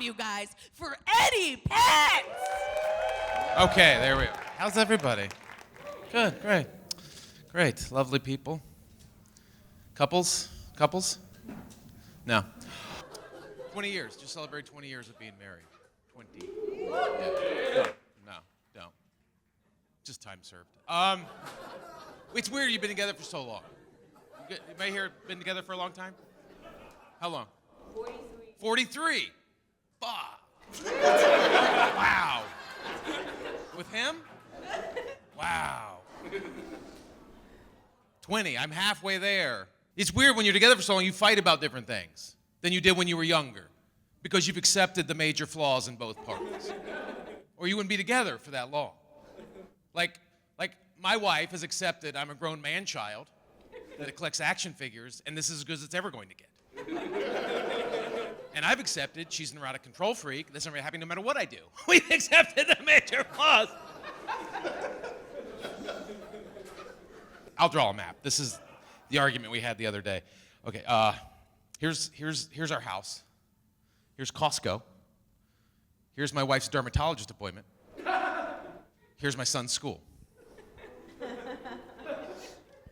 loud, you guys, for Eddie Pence! Okay, there we are. How's everybody? Good, great. Great, lovely people. Couples? No. 20 years, just celebrate 20 years of being married. 20. Yeah. No, don't. Just time served. It's weird you've been together for so long. You may hear been together for a long time? How long? 43. Fuck. Wow. With him? Wow. 20. I'm halfway there. It's weird when you're together for so long, you fight about different things than you did when you were younger because you've accepted the major flaws in both parties. Or you wouldn't be together for that long. Like my wife has accepted I'm a grown man-child that it collects action figures, and this is as good as it's ever going to get. And I've accepted she's an erotic control freak that's not very happy no matter what I do. We've accepted the major flaws. I'll draw a map. This is the argument we had the other day. Okay, here's our house. Here's Costco. Here's my wife's dermatologist appointment. Here's my son's school.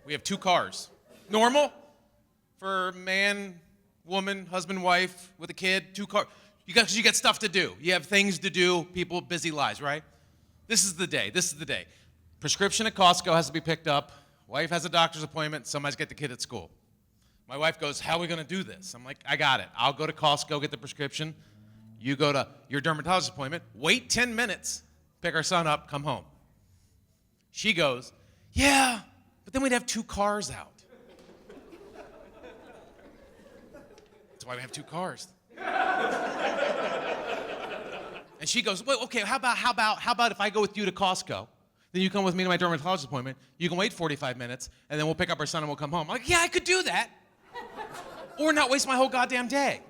We have 2 cars. Normal for man, woman, husband, wife, with a kid, 2 cars. You got stuff to do. You have things to do, people, busy lives, right? This is the day. Prescription at Costco has to be picked up. Wife has a doctor's appointment. Somebody's got the kid at school. My wife goes, how are we going to do this? I'm like, I got it. I'll go to Costco, get the prescription. You go to your dermatologist appointment. Wait 10 minutes. Pick our son up, come home. She goes, yeah, but then we'd have 2 cars out. That's why we have 2 cars. And she goes, well, okay, how about if I go with you to Costco? Then you come with me to my dermatologist appointment. You can wait 45 minutes, and then we'll pick up our son and we'll come home. I'm like, yeah, I could do that. Or not waste my whole goddamn day.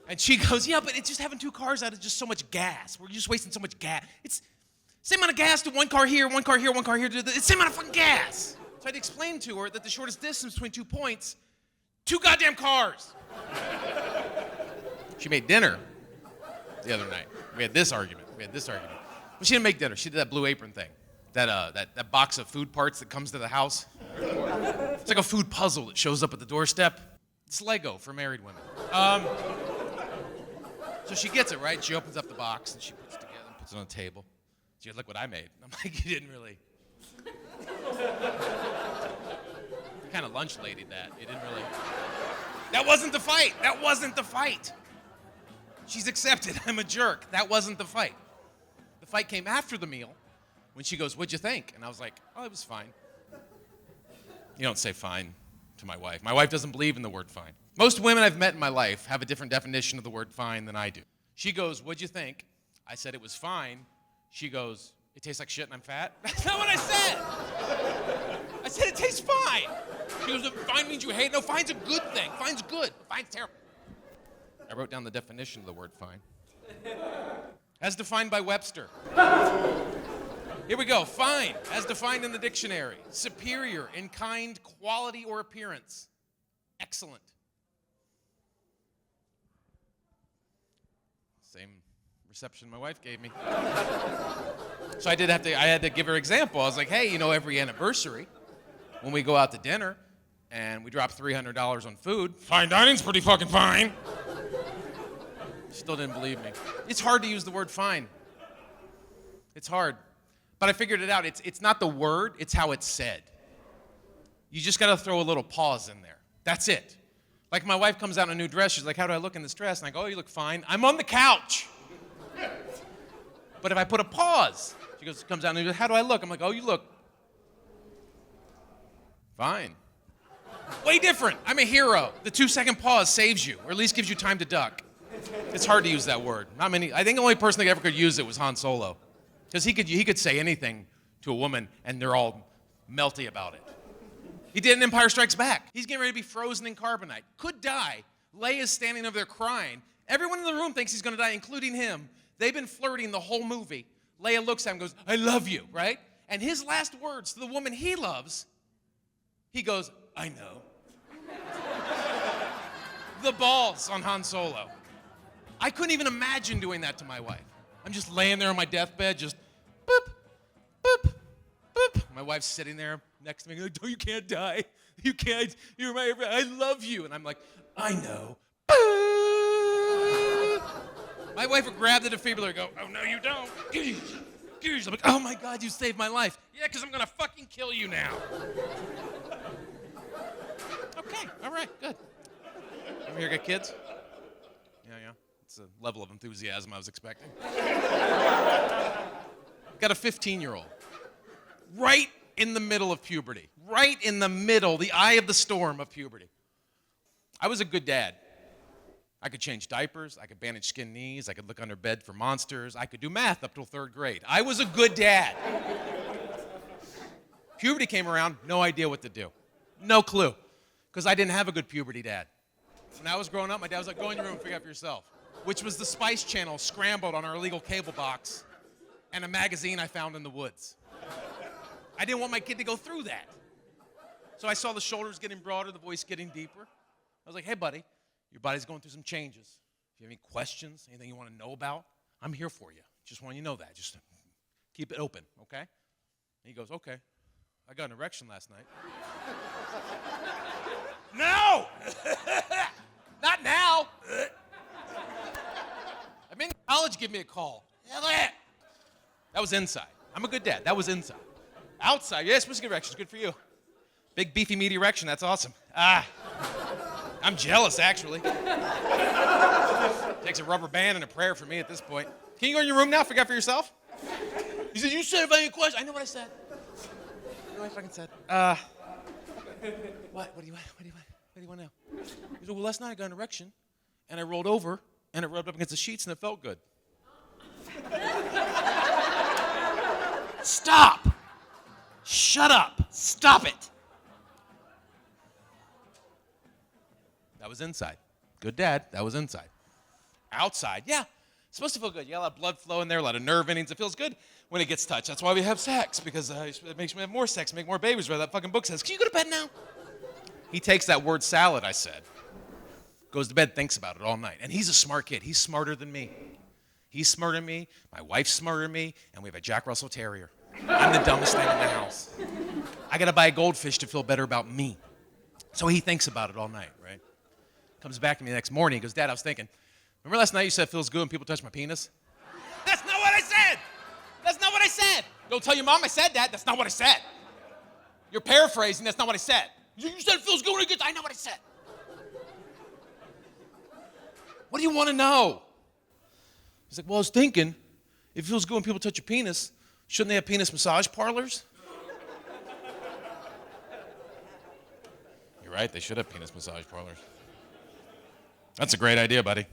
And she goes, yeah, but it's just having 2 cars out is just so much gas. We're just wasting so much gas. It's same amount of gas to 1 car here, 1 car here, 1 car here. It's the same amount of fucking gas. So I had to explain to her that the shortest distance between 2 points, 2 goddamn cars. She made dinner the other night. We had this argument. Well, she didn't make dinner. She did that Blue Apron thing. That box of food parts that comes to the house. It's like a food puzzle that shows up at the doorstep. It's Lego for married women. So she gets it, right? She opens up the box and she puts it together and puts it on the table. She goes, look what I made. And I'm like, you didn't really. Kind of lunch lady that. You didn't really. That wasn't the fight. She's accepted. I'm a jerk. That wasn't the fight. The fight came after the meal when she goes, what'd you think? And I was like, oh, it was fine. You don't say fine to my wife. My wife doesn't believe in the word fine. Most women I've met in my life have a different definition of the word fine than I do. She goes, what'd you think? I said it was fine. She goes, it tastes like shit and I'm fat? That's not what I said. I said it tastes fine. She goes, fine means you hate it? No, fine's a good thing. Fine's good. Fine's terrible. I wrote down the definition of the word fine. As defined by Webster. Here we go. Fine, as defined in the dictionary. Superior in kind, quality, or appearance. Excellent. Same reception my wife gave me. So I had to give her an example. I was like, hey, every anniversary, when we go out to dinner and we drop $300 on food, fine dining's pretty fucking fine. Still didn't believe me. It's hard to use the word fine. It's hard. But I figured it out. It's not the word, it's how it's said. You just got to throw a little pause in there. That's it. Like my wife comes out in a new dress. She's like, how do I look in this dress? And I go, oh, you look fine. I'm on the couch. But if I put a pause, comes out and goes, how do I look? I'm like, oh, you look fine. Way different. I'm a hero. The 2-second pause saves you, or at least gives you time to duck. It's hard to use that word. Not many. I think the only person that ever could use it was Han Solo. Because he could say anything to a woman, and they're all melty about it. He did in Empire Strikes Back. He's getting ready to be frozen in carbonite. Could die. Leia's standing over there crying. Everyone in the room thinks he's going to die, including him. They've been flirting the whole movie. Leia looks at him and goes, I love you, right? And his last words to the woman he loves, he goes, I know. the balls on Han Solo. I couldn't even imagine doing that to my wife. I'm just laying there on my deathbed, just boop, boop, boop. My wife's sitting there next to me, like, "Oh, you can't die. You can't. You're I love you." And I'm like, "I know." Boop. My wife would grab the defibrillator and go, "Oh, no, you don't." I'm like, "Oh, my God, you saved my life." "Yeah, because I'm going to fucking kill you now." Okay, all right, good. Ever here got kids? Yeah. It's a level of enthusiasm I was expecting. Got a 15-year-old. Right in the middle of puberty. Right in the middle, the eye of the storm of puberty. I was a good dad. I could change diapers. I could bandage skin knees. I could look under bed for monsters. I could do math up till 3rd grade. I was a good dad. Puberty came around, no idea what to do. No clue. Because I didn't have a good puberty dad. When I was growing up, my dad was like, "Go in your room and figure it out for yourself," which was the Spice Channel scrambled on our illegal cable box and a magazine I found in the woods. I didn't want my kid to go through that. So I saw the shoulders getting broader, the voice getting deeper. I was like, "Hey, buddy, your body's going through some changes. If you have any questions, anything you want to know about, I'm here for you. Just want you to know that. Just keep it open, okay?" And he goes, "Okay. I got an erection last night." No! Not now. I mean, college give me a call. That was inside. I'm a good dad. That was inside. Outside, yeah, supposed to get erections. Good for you. Big, beefy, meaty erection. That's awesome. I'm jealous, actually. Takes a rubber band and a prayer for me at this point. Can you go in your room now? Figure out for yourself? He said, "You said if I had any questions." I know what I said. I know what I fucking said. What do you want? What do you want now? He said, "Well, last night I got an erection, and I rolled over, and it rubbed up against the sheets, and it felt good." Stop! Shut up! Stop it! That was inside. Good dad, that was inside. Outside, yeah, it's supposed to feel good. You got a lot of blood flow in there, a lot of nerve endings. It feels good when it gets touched. That's why we have sex, because it makes me have more sex, make more babies, where that fucking book says. "Can you go to bed now?" He takes that word salad, I said, goes to bed, thinks about it all night. And he's a smart kid. He's smarter than me. He's smarter than me, my wife's smarter than me, and we have a Jack Russell Terrier. I'm the dumbest thing in the house. I gotta buy a goldfish to feel better about me. So he thinks about it all night, right? Comes back to me the next morning, he goes, "Dad, I was thinking, remember last night you said it feels good when people touch my penis?" "That's not what I said! That's not what I said! Don't tell your mom I said that. That's not what I said. You're paraphrasing, that's not what I said. You said it feels good when it gets, I know what I said." "What do you want to know?" He's like, "Well, I was thinking, if it feels good when people touch your penis, shouldn't they have penis massage parlors?" You're right, they should have penis massage parlors. That's a great idea, buddy.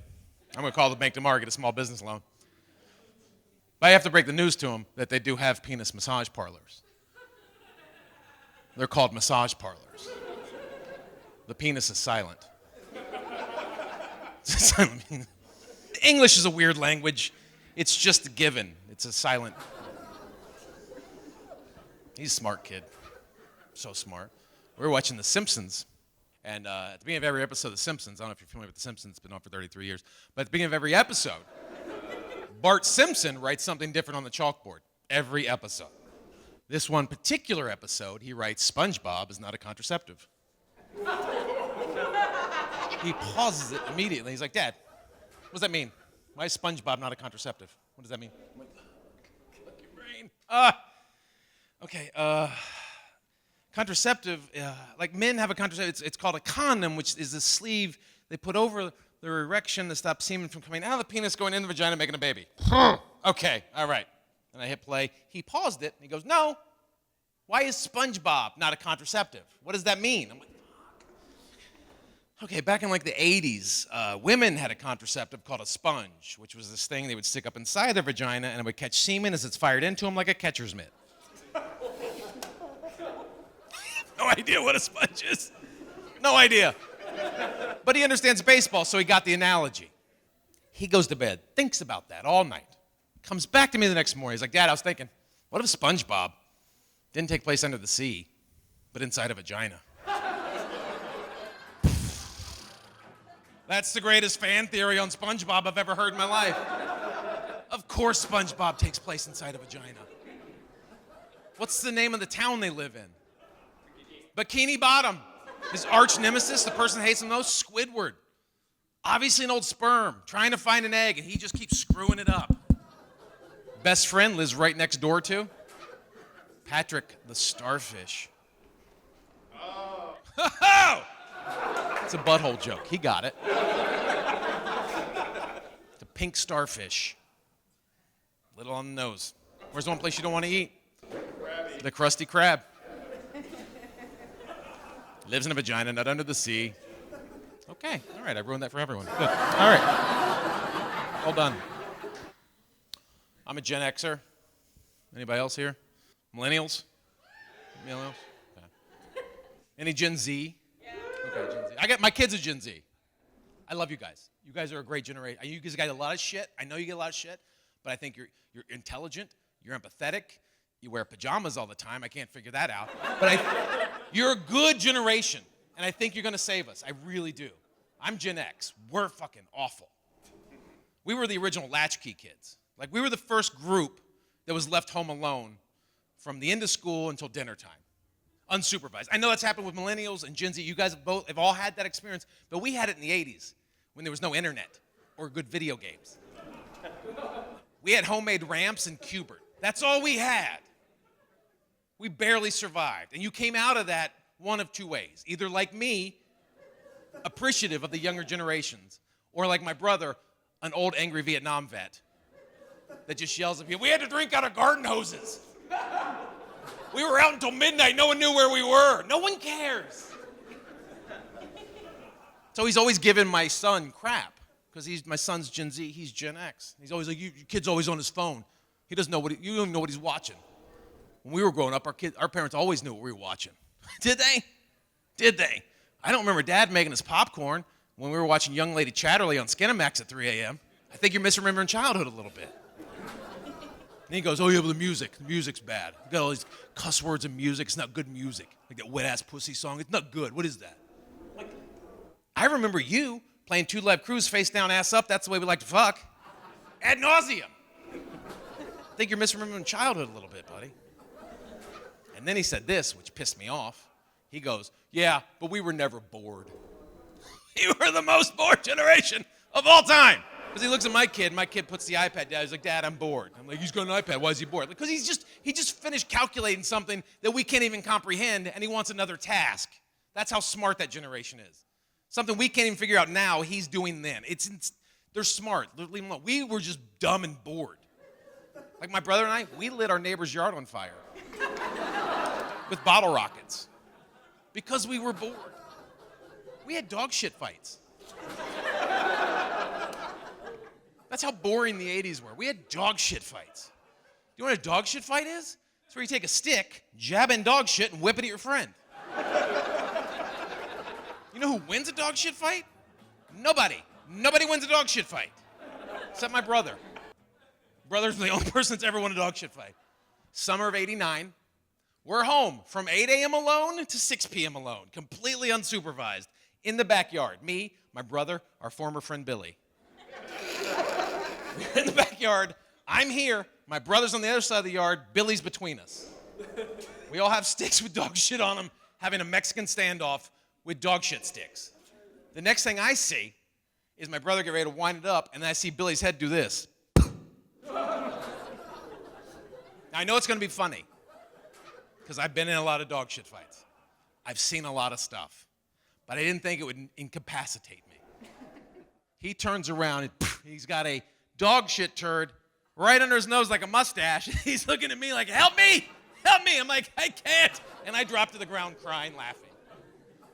I'm going to call the bank tomorrow, get a small business loan. But I have to break the news to them that they do have penis massage parlors. They're called massage parlors. The penis is silent. English is a weird language. It's just a given. It's a silent. He's a smart kid. So smart. We were watching The Simpsons. And at the beginning of every episode of The Simpsons, I don't know if you're familiar with The Simpsons, it's been on for 33 years, but at the beginning of every episode, Bart Simpson writes something different on the chalkboard every episode. This one particular episode, he writes, "SpongeBob is not a contraceptive." He pauses it immediately. He's like, "Dad, what does that mean? Why is SpongeBob not a contraceptive? What does that mean?" I'm like, "Fuck your brain." Okay, contraceptive, like men have a contraceptive, it's called a condom, which is a sleeve they put over their erection to stop semen from coming out of the penis, going in the vagina, making a baby. Okay, all right. And I hit play. He paused it, and he goes, "No. Why is SpongeBob not a contraceptive? What does that mean?" I'm like, fuck. Okay, back in like the 80s, women had a contraceptive called a sponge, which was this thing they would stick up inside their vagina, and it would catch semen as it's fired into them like a catcher's mitt. No idea what a sponge is. No idea. But he understands baseball, so he got the analogy. He goes to bed, thinks about that all night. Comes back to me the next morning. He's like, "Dad, I was thinking, what if SpongeBob didn't take place under the sea, but inside a vagina?" That's the greatest fan theory on Spongebob I've ever heard in my life. Of course Spongebob takes place inside a vagina. What's the name of the town they live in? Bikini Bottom. His arch nemesis, the person that hates him most, Squidward. Obviously an old sperm, trying to find an egg, and he just keeps screwing it up. Best friend lives right next door to Patrick the Starfish. Oh! It's a butthole joke. He got it. The pink starfish. Little on the nose. Where's the one place you don't want to eat? Krabby. The Krusty Krab. Lives in a vagina, not under the sea. Okay, all right, I ruined that for everyone. Good. All right. All done. I'm a Gen Xer. Anybody else here? Millennials? Millennials? Okay. Any Gen Z? Yeah. Okay, Gen Z. My kid's a Gen Z. I love you guys. You guys are a great generation. You guys got a lot of shit. I know you get a lot of shit, but I think you're intelligent, you're empathetic, you wear pajamas all the time. I can't figure that out. But you're a good generation, and I think you're going to save us. I really do. I'm Gen X. We're fucking awful. We were the original latchkey kids. Like, we were the first group that was left home alone from the end of school until dinner time, unsupervised. I know that's happened with millennials and Gen Z. You guys have all had that experience, but we had it in the 80s when there was no internet or good video games. We had homemade ramps and Cubert. That's all we had. We barely survived. And you came out of that one of two ways. Either like me, appreciative of the younger generations, or like my brother, an old angry Vietnam vet that just yells at people, we had to drink out of garden hoses. We were out until midnight. No one knew where we were. No one cares. So he's always giving my son crap because my son's Gen Z. He's Gen X. He's always like, your kid's always on his phone. He doesn't know you don't even know what he's watching. When we were growing up, our parents always knew what we were watching. Did they? Did they? I don't remember Dad making us popcorn when we were watching Young Lady Chatterley on Skinamax at 3 a.m. I think you're misremembering childhood a little bit. And he goes, oh yeah, but the music's bad. You got all these cuss words and music. It's not good music. Like that wet-ass pussy song. It's not good. What is that? Like, I remember you playing Two Live Cruise face down, ass up. That's the way we like to fuck. Ad nauseum. I think you're misremembering childhood a little bit, buddy. And then he said this, which pissed me off. He goes, yeah, but we were never bored. You were the most bored generation of all time. Because he looks at my kid puts the iPad down. He's like, Dad, I'm bored. I'm like, he's got an iPad. Why is he bored? Because he just finished calculating something that we can't even comprehend, and he wants another task. That's how smart that generation is. Something we can't even figure out now, he's doing then. They're smart. Leave them alone. We were just dumb and bored. Like my brother and I, we lit our neighbor's yard on fire with bottle rockets because we were bored. We had dog shit fights. That's how boring the 80s were. We had dog shit fights. You know what a dog shit fight is? It's where you take a stick, jab in dog shit, and whip it at your friend. You know who wins a dog shit fight? Nobody. Nobody wins a dog shit fight. Except my brother. Brother's the only person that's ever won a dog shit fight. Summer of '89. We're home from 8 a.m. alone to 6 p.m. alone, completely unsupervised, in the backyard. Me, my brother, our former friend Billy. We're in the backyard. I'm here. My brother's on the other side of the yard. Billy's between us. We all have sticks with dog shit on them, having a Mexican standoff with dog shit sticks. The next thing I see is my brother get ready to wind it up, and then I see Billy's head do this. Now, I know it's going to be funny, because I've been in a lot of dog shit fights. I've seen a lot of stuff, but I didn't think it would incapacitate me. He turns around, and he's got a dog shit turd right under his nose like a mustache. He's looking at me like, help me, help me. I'm like, I can't. And I drop to the ground crying, laughing.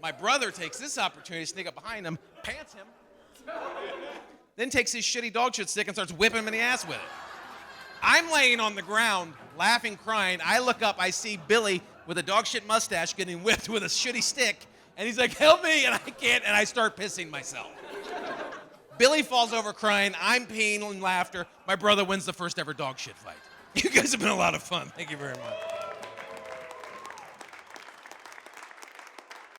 My brother takes this opportunity to sneak up behind him, pants him, then takes his shitty dog shit stick and starts whipping him in the ass with it. I'm laying on the ground, laughing, crying. I look up, I see Billy with a dog shit mustache getting whipped with a shitty stick, and he's like, help me, and I can't, and I start pissing myself. Billy falls over crying. I'm peeing in laughter. My brother wins the first ever dog shit fight. You guys have been a lot of fun. Thank you very much.